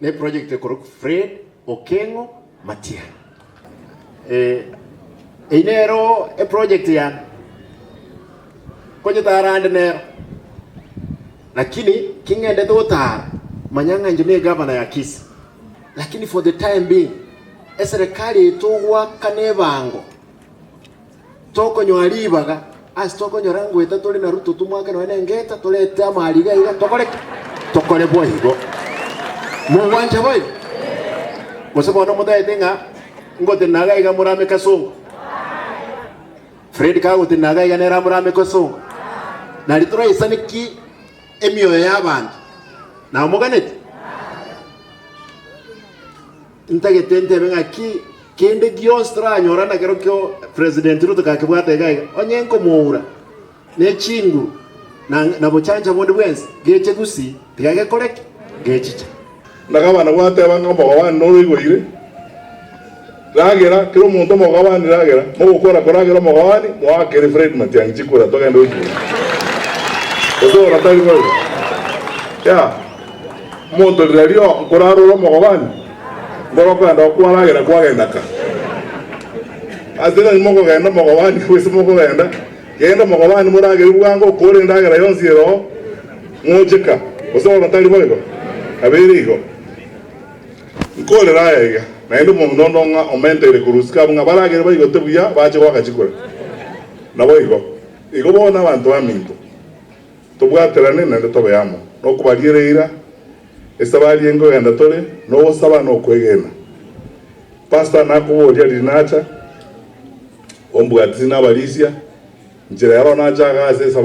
ne project ko Fred Okengo Matiang'i inero project ya kwenye tarande nero lakini kingende dota manyanga njune governor ya Kisi lakini for the time being serikali itugwa kanebango toko nywalibaga toko nyorangu etatoli na Ruto tumwaka no nengeta tolete amaliga iga tokole bohigo muwanja boy kusema no mudaye tenga ngote naga iga murame kasongo Fred kago tinaga iga nera murame kasongo na litro isaniki emioyo y'abantu na muganete ntagetente benga ki kende giostra nyorana kero kyo president Ruto kakibwata iga onyenko muura ne chingu na bochanja bonde bwensi geche gusi tigage korek gechicha ndagabana gwate banga mogabani no igwire ragera kiro muntu mogabani ragera mugukora koragera mogabani mwakere Fred Matiang'i chikura togenda uju ozo ratari go ya muntu rero koraro mogabani ngoro kwenda kwaragera kwagenda ka azira moko genda mogabani kwese moko genda mogabani muragera bwango kore ndagera yonsiro mujika ozo ratari go abirigo nkole raya naende mundo nga omentere kurusika bunga baragere bayigote buya baje wakachikora nabo igo bona abantu baminto tubwaterane nende tobe yamo no kubagireira esabali yengo yanda tole no saba no kwegena pastor nakuboria linacha ombwati na balisia njira yaro nacha gase